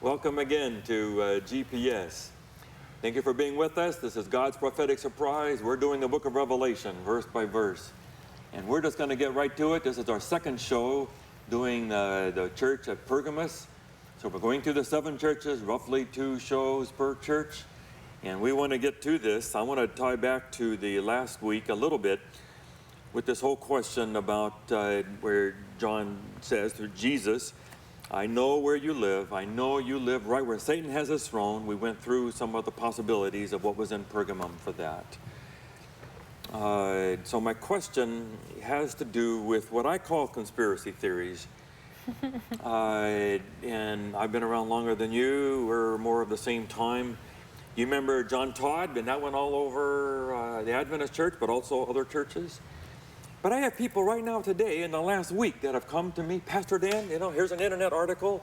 Welcome again to GPS. Thank you for being with us. This is God's Prophetic Surprise. We're doing the book of Revelation, verse by verse. And we're just going to get right to it. This is our second show doing the church at Pergamos. So we're going through the 7 churches, roughly 2 shows per church. And we want to get to this. I want to tie back to the last week a little bit with this whole question about where John says through Jesus, I know where you live. I know you live right where Satan has his throne. We went through some of the possibilities of what was in Pergamum for that. So my question has to do with what I call conspiracy theories. And I've been around longer than you. We're more of the same time. You remember John Todd, and that went all over the Adventist church, but also other churches. But I have people right now today in the last week that have come to me, Pastor Dan, here's an internet article.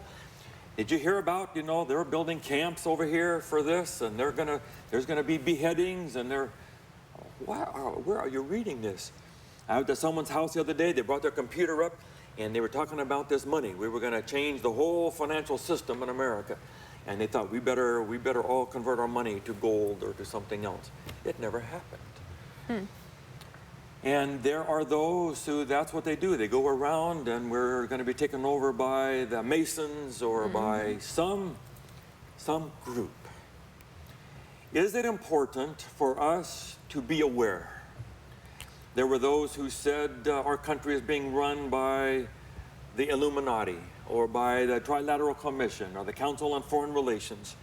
Did you hear about, they're building camps over here for this, and there's gonna be beheadings, and where are you reading this? I was at someone's house the other day. They brought their computer up, and they were talking about this money. We were gonna change the whole financial system in America. And they thought we better all convert our money to gold or to something else. It never happened. And there are those who, that's what they do. They go around, and we're going to be taken over by the Masons or by some group. Is it important for us to be aware? There were those who said our country is being run by the Illuminati, or by the Trilateral Commission, or the Council on Foreign Relations,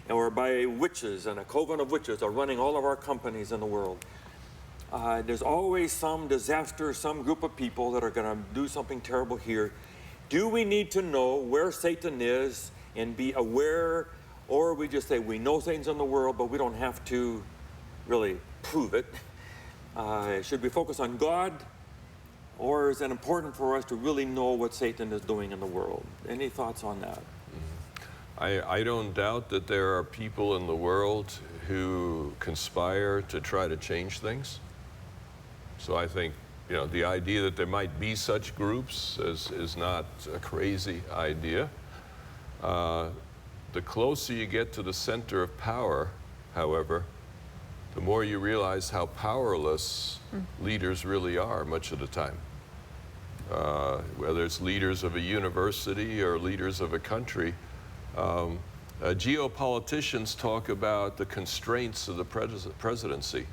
or by witches, and a coven of witches are running all of our companies in the world. There's always some disaster, some group of people that are going to do something terrible here. Do we need to know where Satan is and be aware, or we just say we know Satan's in the world, but we don't have to really prove it? Should we focus on God, or is it important for us to really know what Satan is doing in the world? Any thoughts on that? I don't doubt that there are people in the world who conspire to try to change things. So I think, the idea that there might be such groups is not a crazy idea. The closer you get to the center of power, however, the more you realize how powerless leaders really are much of the time. Whether it's leaders of a university or leaders of a country, geopoliticians talk about the constraints of the presidency.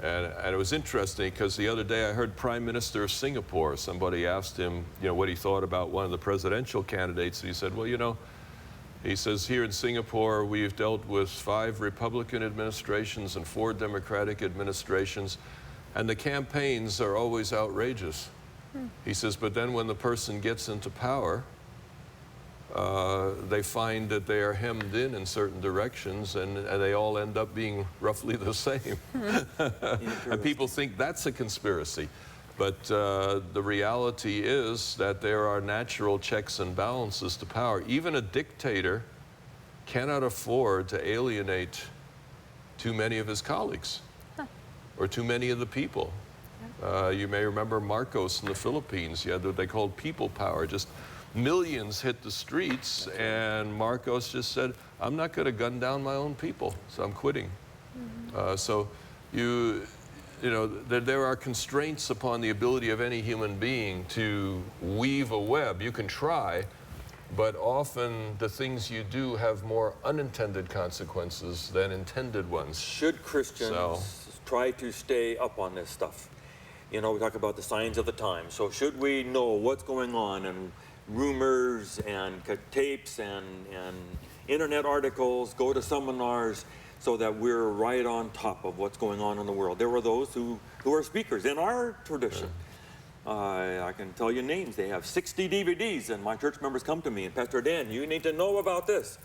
And it was interesting because the other day I heard Prime Minister of Singapore, somebody asked him, what he thought about one of the presidential candidates. And he said, well, he says, here in Singapore, we've dealt with 5 Republican administrations and 4 Democratic administrations, and the campaigns are always outrageous. He says, but then when the person gets into power, they find that they are hemmed in certain directions, and they all end up being roughly the same. And people think that's a conspiracy. But the reality is that there are natural checks and balances to power. Even a dictator cannot afford to alienate too many of his colleagues or too many of the people. You may remember Marcos in the Philippines. You had what they called people power. Just millions hit the streets, and Marcos just said, I'm not going to gun down my own people, so I'm quitting. So there are constraints upon the ability of any human being to weave a web. You can try, but often the things you do have more unintended consequences than intended ones. Should Christians try to stay up on this stuff? We talk about the signs of the times. So should we know what's going on, and rumors and tapes and internet articles, go to seminars, so that we're right on top of what's going on in the world? There were those who are speakers in our tradition. I can tell you names. They have 60 DVDs, and my church members come to me, and Pastor Dan, you need to know about this.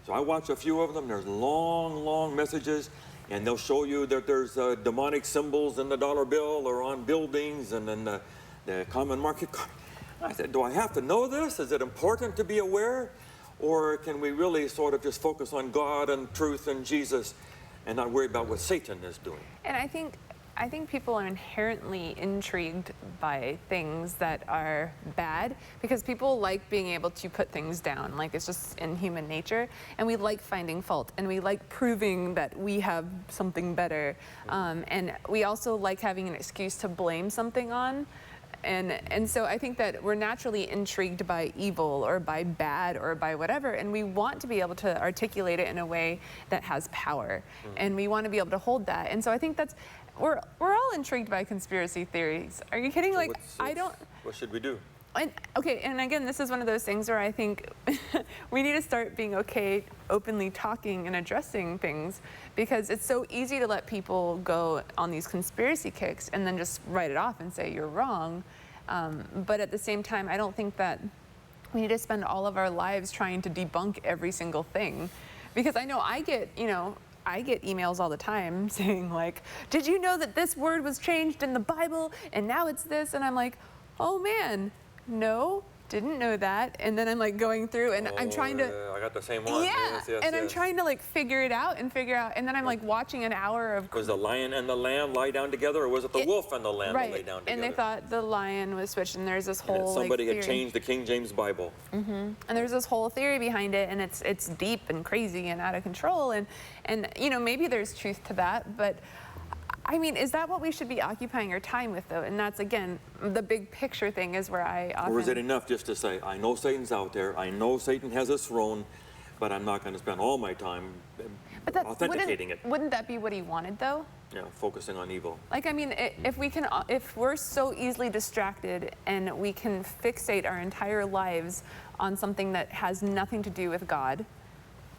So I watch a few of them. There's long messages, and they'll show you that there's demonic symbols in the dollar bill or on buildings and in the common market. I said, do I have to know this? Is it important to be aware? Or can we really sort of just focus on God and truth and Jesus and not worry about what Satan is doing? And I think I think people are inherently intrigued by things that are bad because people like being able to put things down. Like, it's just in human nature. And we like finding fault, and we like proving that we have something better. And we also like having an excuse to blame something on. And so I think that we're naturally intrigued by evil or by bad or by whatever, and we want to be able to articulate it in a way that has power, and we want to be able to hold that. And so I think that's, we're all intrigued by conspiracy theories. Are you kidding? So Like, I don't. What should we do? And, okay, and again, this is one of those things where I think we need to start being okay openly talking and addressing things, because it's so easy to let people go on these conspiracy kicks and then just write it off and say you're wrong. But at the same time, I don't think that we need to spend all of our lives trying to debunk every single thing, because I know I get emails all the time saying, like, did you know that this word was changed in the Bible and now it's this? And I'm like, oh man, no, didn't know that. And then I'm like going through and I'm trying to. I got the same one. Yeah, and I'm trying to like figure it out. And then I'm like watching an hour of. Was the lion and the lamb lie down together, or was it the wolf and the lamb that lay Right, down together? and they thought the lion was switched, and there's this And whole somebody like, had theory. changed the King James Bible. And there's this whole theory behind it, and it's deep and crazy and out of control. And you know, maybe there's truth to that, but I mean, is that what we should be occupying our time with, though? And that's, again, the big picture thing is where I often. Or is it enough just to say, I know Satan's out there, I know Satan has his throne, but I'm not going to spend all my time authenticating it. Wouldn't that be what he wanted, though? Yeah, focusing on evil. Like, I mean, if we're so easily distracted and we can fixate our entire lives on something that has nothing to do with God,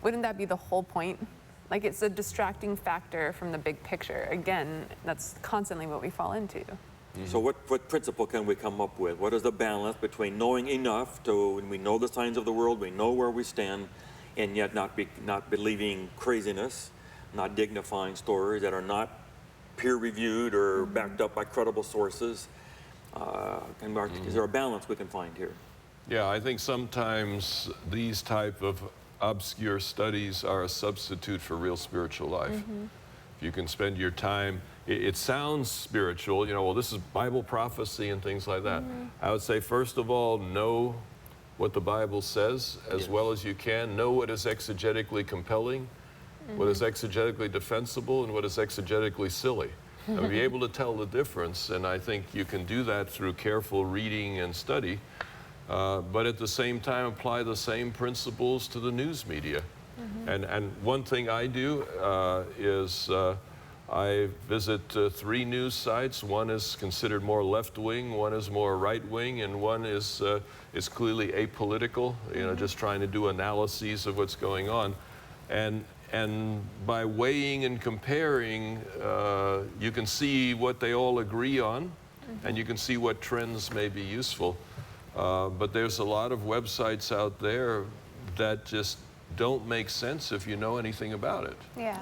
wouldn't that be the whole point? Like, it's a distracting factor from the big picture. Again, that's constantly what we fall into. So what principle can we come up with? What is the balance between knowing enough to, when we know the signs of the world, we know where we stand, and yet not believing craziness, not dignifying stories that are not peer-reviewed or backed up by credible sources? Is there a balance we can find here? Yeah, I think sometimes these type of obscure studies are a substitute for real spiritual life. If you can spend your time, it sounds spiritual, you know, well, this is Bible prophecy and things like that. I would say, first of all, know what the Bible says as well as you can. Know what is exegetically compelling, what is exegetically defensible, and what is exegetically silly. And be able to tell the difference, and I think you can do that through careful reading and study. But at the same time, apply the same principles to the news media. And one thing I do is I visit 3 news sites. One is considered more left-wing, one is more right-wing, and one is clearly apolitical, you know, just trying to do analyses of what's going on. And by weighing and comparing, you can see what they all agree on, and you can see what trends may be useful. But there's a lot of websites out there that just don't make sense if you know anything about it. Yeah.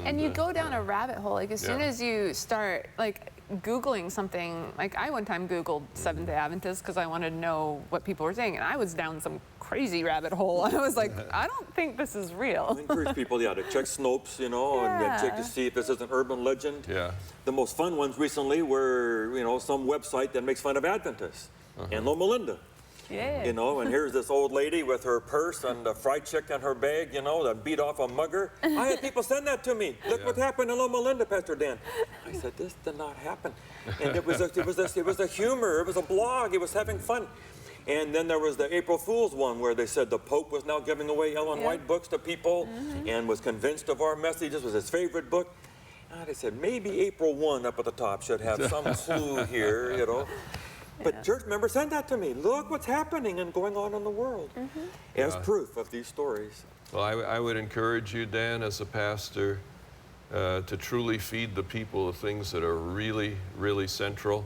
And you go down a rabbit hole, like as soon as you start like Googling something, like I one time Googled Seventh-day Adventists because I wanted to know what people were saying, and I was down some crazy rabbit hole. I was like, I don't think this is real. I encourage people, to check Snopes, you know, and check to see if this is an urban legend. Yeah. The most fun ones recently were, you know, some website that makes fun of Adventists. And Melinda. Yeah. You know, and here's this old lady with her purse and a fried chicken in her bag, you know, that beat off a mugger. I had people send that to me. Look what happened in Melinda, Pastor Dan. I said, this did not happen. And it was a humor. It was a blog. It was having fun. And then there was the April Fool's one where they said the Pope was now giving away Ellen White books to people and was convinced of our message. This was his favorite book. And I said, maybe April 1 up at the top should have some clue here, you know. But church members, send that to me. Look what's happening and going on in the world as proof of these stories. Well, I would encourage you, Dan, as a pastor, to truly feed the people the things that are really, really central.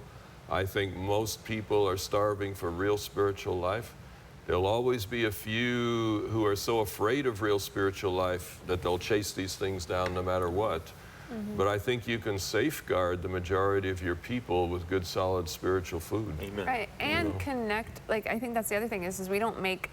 I think most people are starving for real spiritual life. There'll always be a few who are so afraid of real spiritual life that they'll chase these things down no matter what. But I think you can safeguard the majority of your people with good, solid spiritual food. Amen. Right, and connect, like I think that's the other thing is we don't make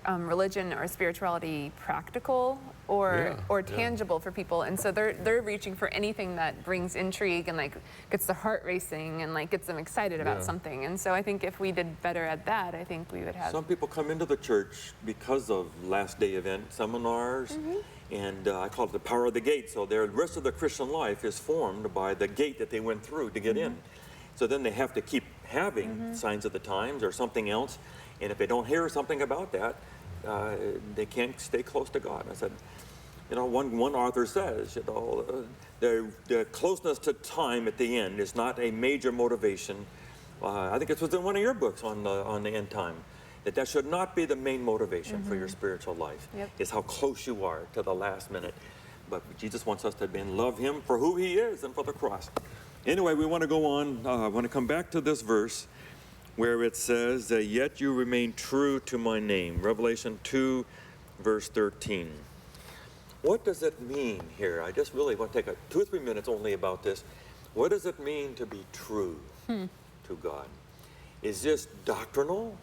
religion or spirituality practical or tangible for people, and so they're reaching for anything that brings intrigue and like gets the heart racing and like gets them excited about something. And so I think if we did better at that, I think we would have. Some people come into the church because of last day event seminars, and I call it the power of the gate. So the rest of their Christian life is formed by the gate that they went through to get in. So then they have to keep having signs of the times or something else, and if they don't hear something about that, they can't stay close to God. I said, you know, one author says, you know, the closeness to time at the end is not a major motivation. I think it was in one of your books on the end time, that should not be the main motivation for your spiritual life. Is how close you are to the last minute. But Jesus wants us to love him for who he is and for the cross. Anyway, we want to go on. I want to come back to this verse where it says, yet you remain true to my name. Revelation 2, verse 13. What does it mean here? I just really want to take 2 or 3 minutes only about this. What does it mean to be true to God? Is this doctrinal?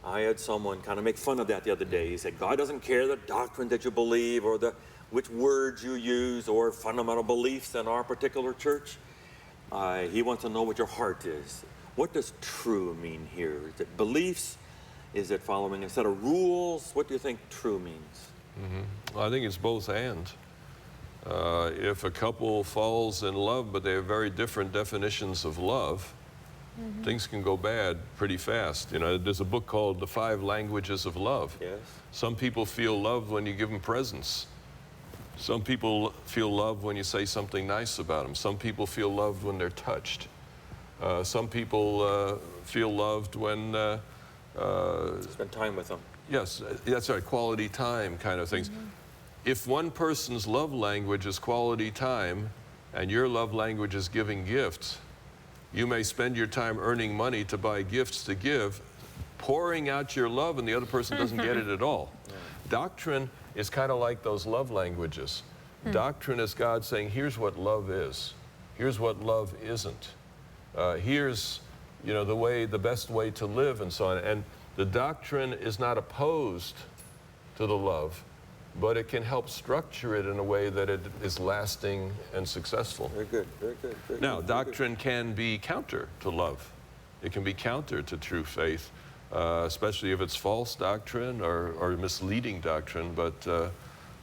I had someone kind of make fun of that the other day. He said, God doesn't care the doctrine that you believe or which words you use or fundamental beliefs in our particular church. He wants to know what your heart is. What does true mean here? Is it beliefs? Is it following a set of rules? What do you think true means? Well, I think it's both and. If a couple falls in love, but they have very different definitions of love, things can go bad pretty fast. You know, there's a book called The 5 Languages of Love. Yes. Some people feel love when you give them presents. Some people feel love when you say something nice about them. Some people feel loved when they're touched. Some people feel loved when... Spend time with them. Yes, that's right, quality time kind of things. If one person's love language is quality time and your love language is giving gifts, you may spend your time earning money to buy gifts to give, pouring out your love, and the other person doesn't get it at all. Doctrine is kind of like those love languages. Doctrine is God saying, here's what love is. Here's what love isn't. Here's, you know, the best way to live and so on. And the doctrine is not opposed to the love, but it can help structure it in a way that it is lasting and successful. Very good, very good. Very now, good, doctrine can be counter to love. It can be counter to true faith, especially if it's false doctrine or misleading doctrine, but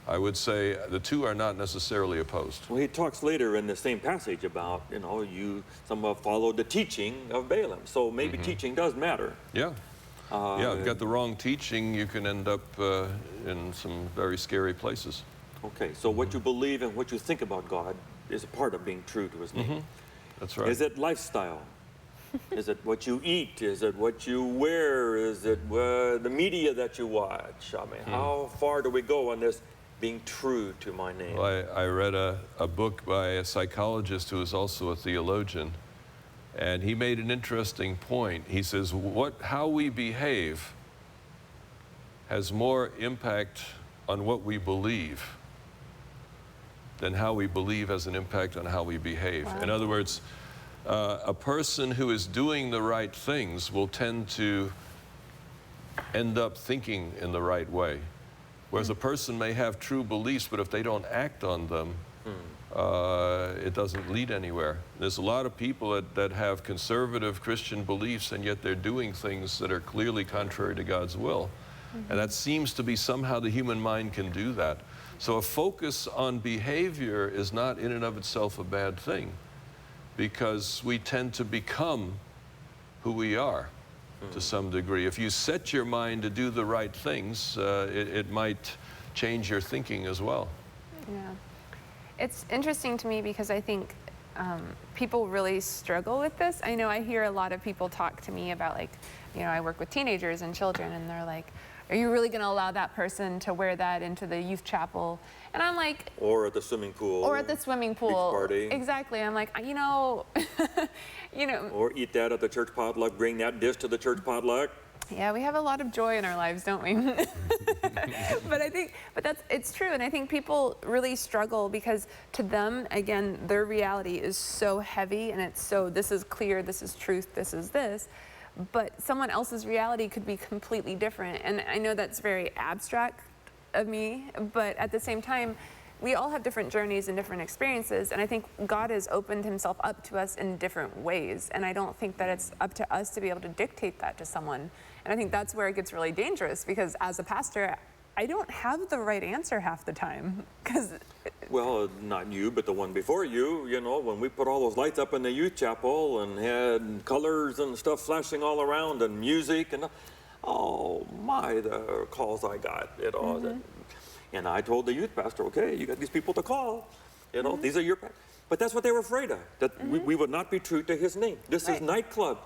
I would say the two are not necessarily opposed. Well, he talks later in the same passage about, you know, some have followed the teaching of Balaam. So maybe teaching does matter. Yeah. Yeah, if you've got the wrong teaching, you can end up in some very scary places. Okay, so what you believe and what you think about God is a part of being true to his name. That's right. Is it lifestyle? Is it what you eat? Is it what you wear? Is it the media that you watch? I mean, how far do we go on this being true to my name? Well, I read a book by a psychologist who is also a theologian, and he made an interesting point. He says, how we behave has more impact on what we believe than how we believe has an impact on how we behave. Wow. In other words, a person who is doing the right things will tend to end up thinking in the right way. Whereas a person may have true beliefs, but if they don't act on them, it doesn't lead anywhere. There's a lot of people that have conservative Christian beliefs, and yet they're doing things that are clearly contrary to God's will. And that seems to be somehow the human mind can do that. So a focus on behavior is not in and of itself a bad thing, because we tend to become who we are to some degree. If you set your mind to do the right things, it might change your thinking as well. Yeah. It's interesting to me because I think people really struggle with this. I know I hear a lot of people talk to me about, like, you know, I work with teenagers and children, and they're like, are you really going to allow that person to wear that into the youth chapel? And I'm like... Or at the swimming pool. Or at the swimming pool. Beach party. Exactly. I'm like, you know, you know... Or eat that at the church potluck, bring that dish to the church potluck. Yeah, we have a lot of joy in our lives, don't we? But it's true, and I think people really struggle because to them, again, their reality is so heavy, and it's so, this is clear, this is truth, this is this. but someone else's reality could be completely different. And I know that's very abstract of me, but at the same time, we all have different journeys and different experiences, and I think God has opened himself up to us in different ways, and I don't think that it's up to us to be able to dictate that to someone. And I think that's where it gets really dangerous, because as a pastor, I don't have the right answer half the time. Well, not you, but the one before you, you know, when we put all those lights up in the youth chapel and had colors and stuff flashing all around and music and, oh my, the calls I got, you know. And I told the youth pastor, okay, you got these people to call, you know, these are your, but that's what they were afraid of, that we would not be true to his name. This is nightclub.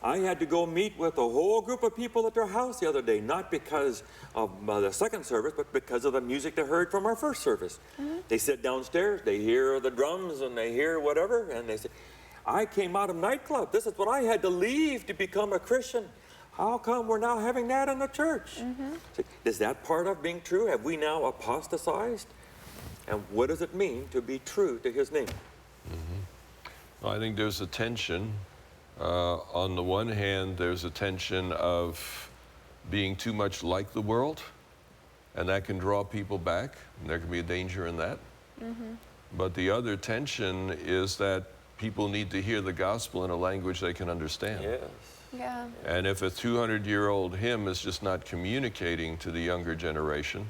I had to go meet with a whole group of people at their house the other day, not because of the second service, but because of the music they heard from our first service. They sit downstairs, they hear the drums and they hear whatever, and they say, I came out of nightclub. This is what I had to leave to become a Christian. How come we're now having that in the church? Is that part of being true? Have we now apostatized? And what does it mean to be true to his name? Well, I think there's a tension. On the one hand, there's a tension of being too much like the world, and that can draw people back, and there can be a danger in that. But the other tension is that people need to hear the gospel in a language they can understand. Yes. Yeah. And if a 200-year-old hymn is just not communicating to the younger generation,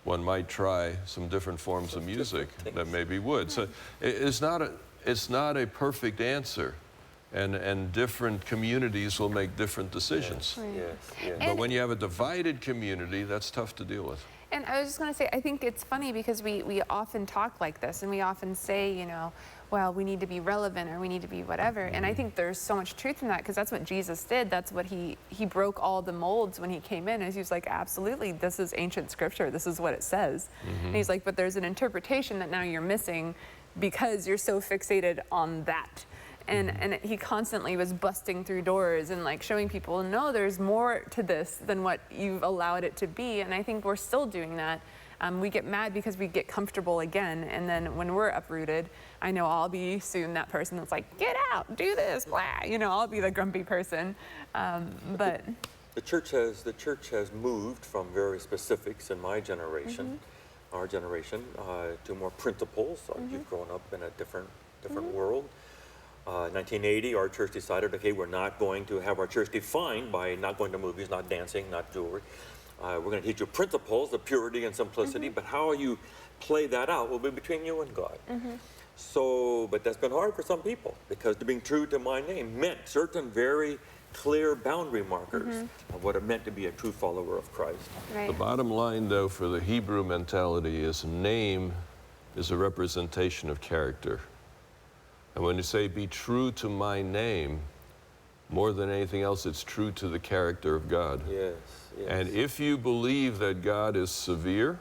one might try some different forms of music that maybe would. So it's not a perfect answer, and different communities will make different decisions. Yes. But when you have a divided community, that's tough to deal with. And I was just going to say, I think it's funny because we often talk like this, and we often say, you know, well, we need to be relevant, or we need to be whatever. And I think there's so much truth in that, because that's what Jesus did. That's what he broke all the molds when he came in. And he was like, absolutely, this is ancient scripture. This is what it says. And he's like, but there's an interpretation that now you're missing because you're so fixated on that. And he constantly was busting through doors and like showing people, no, there's more to this than what you've allowed it to be. And I think we're still doing that. We get mad because we get comfortable again. And then when we're uprooted, I know I'll be soon that person that's like, get out, do this, blah. You know, I'll be the grumpy person. But the church has moved from very specifics in my generation, our generation, to more principles. You've grown up in a different world. 1980, our church decided, okay, we're not going to have our church defined by not going to movies, not dancing, not jewelry. We're going to teach you principles of purity and simplicity, but how you play that out will be between you and God. So, but that's been hard for some people, because being true to my name meant certain very clear boundary markers of what it meant to be a true follower of Christ. right. The bottom line, though, for the Hebrew mentality is name is a representation of character. And when you say, be true to my name, more than anything else, it's true to the character of God. Yes. And if you believe that God is severe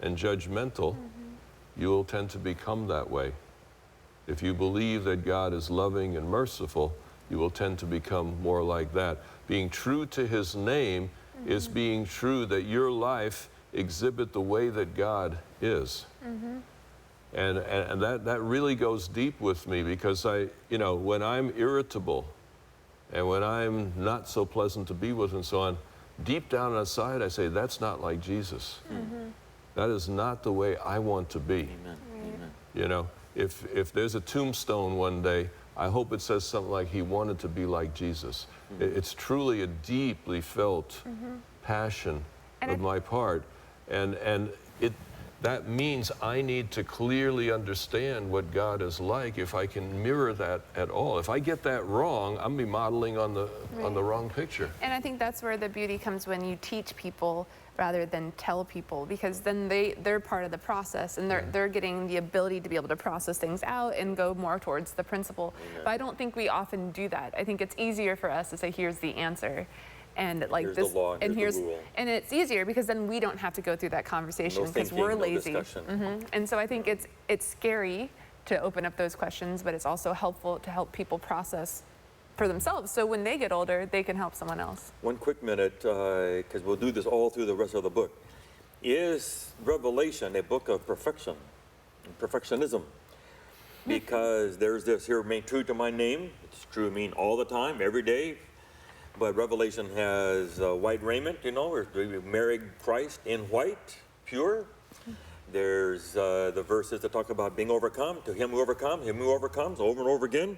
and judgmental, you will tend to become that way. If you believe that God is loving and merciful, you will tend to become more like that. Being true to his name is being true that your life exhibit the way that God is. And that really goes deep with me, because when I'm irritable and when I'm not so pleasant to be with and so on, deep down inside I say, that's not like Jesus. That is not the way I want to be. Amen. Amen. You know, if there's a tombstone one day, I hope it says something like, he wanted to be like Jesus. It's truly a deeply felt passion of my part. And that means I need to clearly understand what God is like if I can mirror that at all. If I get that wrong, I'm be modeling on the wrong picture. And I think that's where the beauty comes, when you teach people rather than tell people, because then they're part of the process, and they're getting the ability to be able to process things out and go more towards the principle. But I don't think we often do that. I think it's easier for us to say, here's the answer. And like Here's this, the law, and here's the rule. and it's easier because then we don't have to go through that conversation, No because thinking, we're no lazy. discussion. And so I think it's scary to open up those questions, but it's also helpful to help people process for themselves, so when they get older, they can help someone else. One quick minute, because we'll do this all through the rest of the book. Is Revelation a book of perfection, perfectionism? Because there's this here, remain true to my name. It's true, I mean, all the time, every day. But Revelation has white raiment, you know, or we married Christ in white, pure. There's the verses that talk about being overcome. To him who overcomes, over and over again.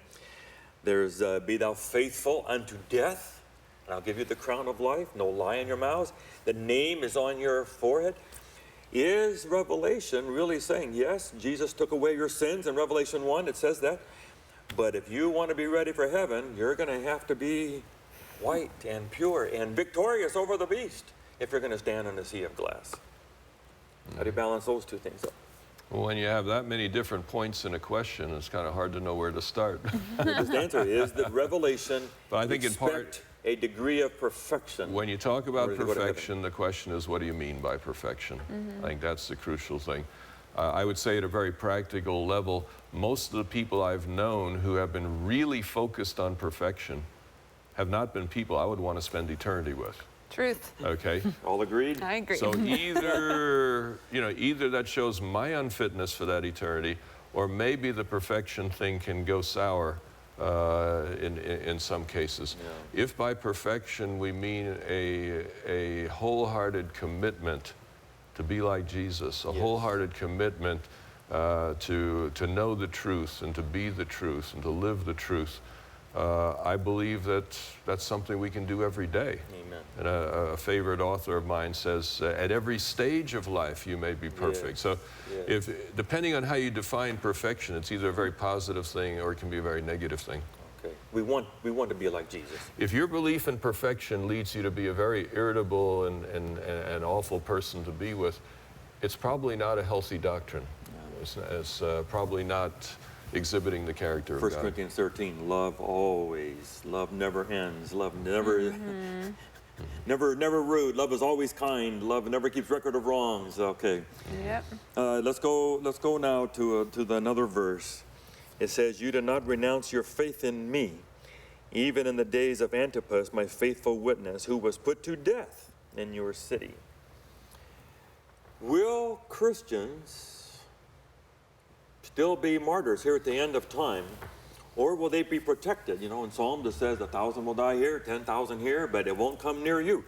There's be thou faithful unto death, and I'll give you the crown of life. No lie in your mouths. The name is on your forehead. Is Revelation really saying, yes, Jesus took away your sins? In Revelation 1, it says that. But if you want to be ready for heaven, you're going to have to be white and pure and victorious over the beast if you're going to stand in a sea of glass. How do you balance those two things up? Well, when you have that many different points in a question, it's kind of hard to know where to start. The answer is that Revelation But I think in part, expect a degree of perfection. when you talk about Or to go to perfection, the question is, what do you mean by perfection? I think that's the crucial thing. I would say at a very practical level, most of the people I've known who have been really focused on perfection have not been people I would want to spend eternity with. Truth. Okay? All agreed? I agree. So either, either that shows my unfitness for that eternity, or maybe the perfection thing can go sour in some cases. Yeah. If by perfection we mean a wholehearted commitment to be like Jesus, a wholehearted commitment to know the truth and to be the truth and to live the truth, I believe that that's something we can do every day. Amen. And a favorite author of mine says, at every stage of life you may be perfect. Yes. So Yes. depending on how you define perfection, it's either a very positive thing or it can be a very negative thing. Okay. We want to be like Jesus. If your belief in perfection leads you to be a very irritable and awful person to be with, it's probably not a healthy doctrine. It's probably not exhibiting the character of 1 God. Corinthians 13, love always, love never ends, love never, never rude, love is always kind, love never keeps record of wrongs. Okay. Yep. Let's go now to another verse. It says, you did not renounce your faith in me, even in the days of Antipas, my faithful witness, who was put to death in your city. Will Christians still be martyrs here at the end of time, or will they be protected? You know, in Psalms it says 1,000 will die here, 10,000 here, but it won't come near you.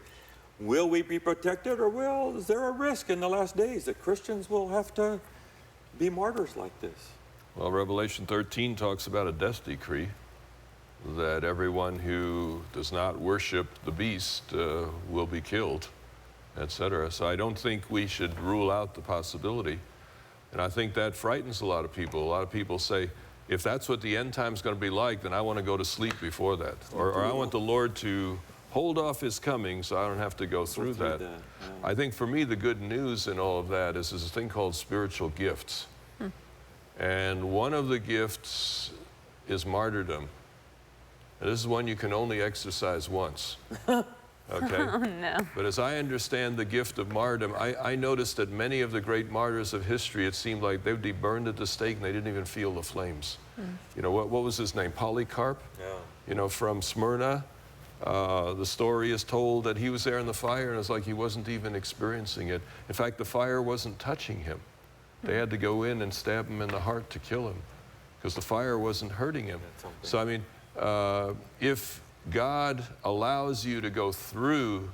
Will we be protected, or is there a risk in the last days that Christians will have to be martyrs like this? Well, Revelation 13 talks about a death decree, that everyone who does not worship the beast will be killed, etc. So I don't think we should rule out the possibility. And I think that frightens a lot of people. A lot of people say, if that's what the end time's going to be like, then I want to go to sleep before that. Or I want the Lord to hold off his coming so I don't have to go through that. Yeah. I think for me, the good news in all of that is there's a thing called spiritual gifts. And one of the gifts is martyrdom. And this is one you can only exercise once. Okay? Oh, no. But as I understand the gift of martyrdom, I noticed that many of the great martyrs of history, it seemed like they would be burned at the stake and they didn't even feel the flames. You know, what was his name? Polycarp? Yeah. You know, from Smyrna. The story is told that he was there in the fire and it's like he wasn't even experiencing it. In fact, the fire wasn't touching him. They had to go in and stab him in the heart to kill him because the fire wasn't hurting him. So, I mean, if God allows you to go through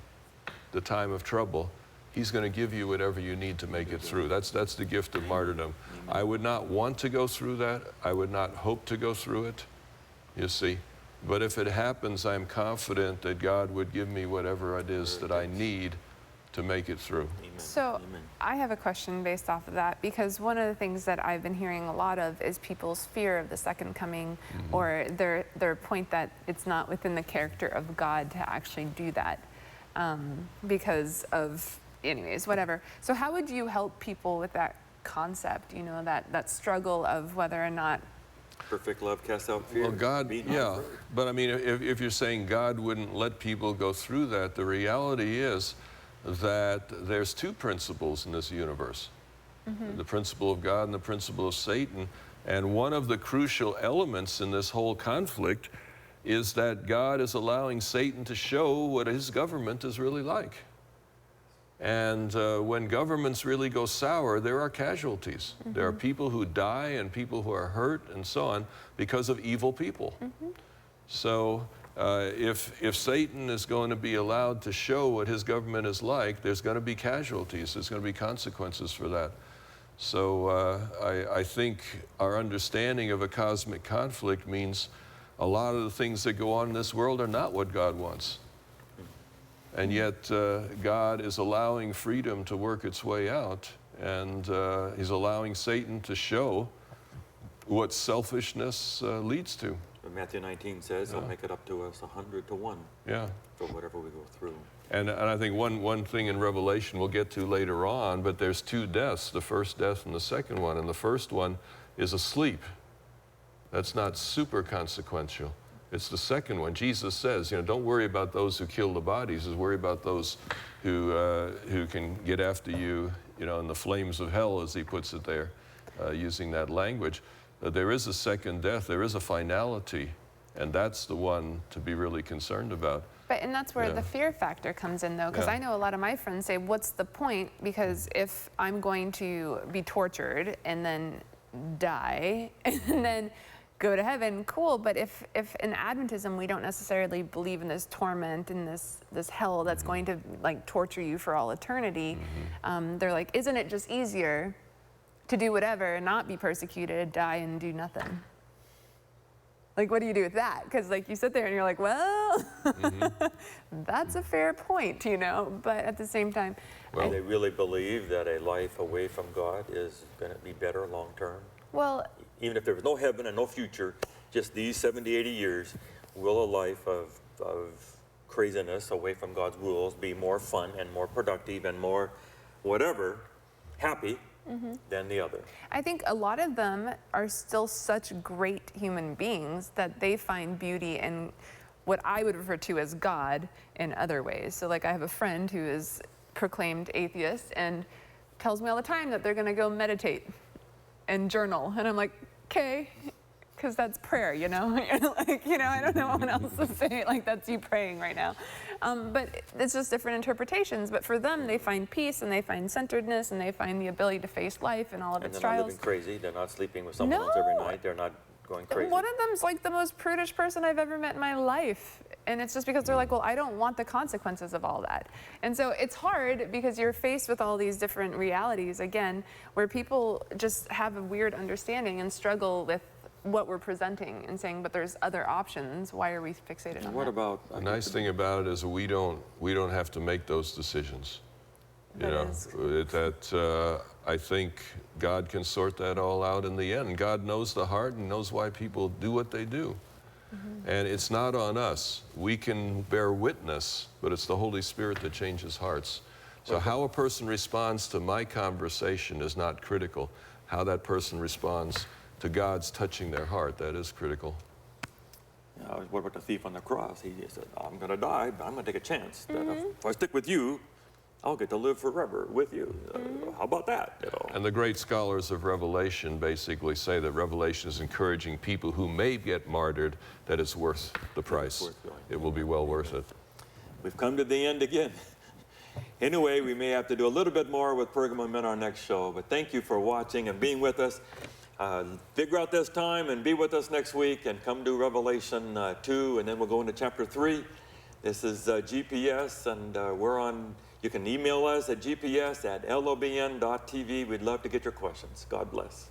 the time of trouble, he's going to give you whatever you need to make it through. That's the gift of martyrdom. I would not want to go through that. I would not hope to go through it, you see. But if it happens, I'm confident that God would give me whatever it is that I need to make it through. So I have a question based off of that, because one of the things that I've been hearing a lot of is people's fear of the second coming, or their point that it's not within the character of God to actually do that because of, anyways, whatever. So how would you help people with that concept, you know, that struggle of whether or not Perfect love casts out fear. Well, God, Be not yeah. afraid. But I mean, if you're saying God wouldn't let people go through that, the reality is that there's two principles in this universe. The principle of God and the principle of Satan. And one of the crucial elements in this whole conflict is that God is allowing Satan to show what his government is really like. And when governments really go sour, there are casualties. There are people who die and people who are hurt and so on because of evil people. So If Satan is going to be allowed to show what his government is like, there's going to be casualties. There's going to be consequences for that. So I think our understanding of a cosmic conflict means a lot of the things that go on in this world are not what God wants. And yet God is allowing freedom to work its way out, and he's allowing Satan to show what selfishness leads to. Matthew 19 says he'll make it up to us 100 to 1 for whatever we go through. And I think one thing in Revelation we'll get to later on, but there's two deaths, the first death and the second one. And the first one is asleep. That's not super consequential. It's the second one. Jesus says, you know, don't worry about those who kill the bodies, just worry about those who can get after you, you know, in the flames of hell, as he puts it there, using that language. There is a second death, there is a finality, and that's the one to be really concerned about. But, and that's where the fear factor comes in, though, because I know a lot of my friends say, what's the point? Because if I'm going to be tortured and then die and then go to heaven, cool, but if in Adventism we don't necessarily believe in this torment and this hell that's going to like torture you for all eternity, they're like, isn't it just easier to do whatever and not be persecuted, die and do nothing? Like, what do you do with that? Because like you sit there and you're like, well, that's a fair point, you know, but at the same time. Well, they really believe that a life away from God is going to be better long term? Well, even if there was no heaven and no future, just these 70, 80 years, will a life of craziness away from God's rules be more fun and more productive and more whatever, happy than the other? I think a lot of them are still such great human beings that they find beauty in what I would refer to as God in other ways. So like I have a friend who is proclaimed atheist and tells me all the time that they're going to go meditate and journal. And I'm like, okay, because that's prayer, you know? Like, you know, I don't know what else to say. Like, that's you praying right now. But it's just different interpretations. But for them, they find peace and they find centeredness and they find the ability to face life and all of its trials. And they're not trials. living crazy. They're not sleeping with someone else every night. They're not going crazy. One of them's like the most prudish person I've ever met in my life. And it's just because they're like, well, I don't want the consequences of all that. And so it's hard because you're faced with all these different realities, again, where people just have a weird understanding and struggle with what we're presenting and saying, but there's other options. Why are we fixated on what that? about The nice thing about it is we don't have to make those decisions. You know, I think God can sort that all out in the end. God knows the heart and knows why people do what they do. And it's not on us. We can bear witness, but it's the Holy Spirit that changes hearts. So how a person responds to my conversation is not critical. How that person responds to God's touching their heart, that is critical. What about the thief on the cross? He said, I'm going to die, but I'm going to take a chance. That if I stick with you, I'll get to live forever with you. How about that? You know? And the great scholars of Revelation basically say that Revelation is encouraging people who may get martyred that it's worth the price. It will be well worth it. We've come to the end again. Anyway, we may have to do a little bit more with Pergamum in our next show, but thank you for watching and being with us. Figure out this time and be with us next week and come to Revelation 2, and then we'll go into chapter 3. This is GPS, and we're on. You can email us at gps@llbn.tv. We'd love to get your questions. God bless.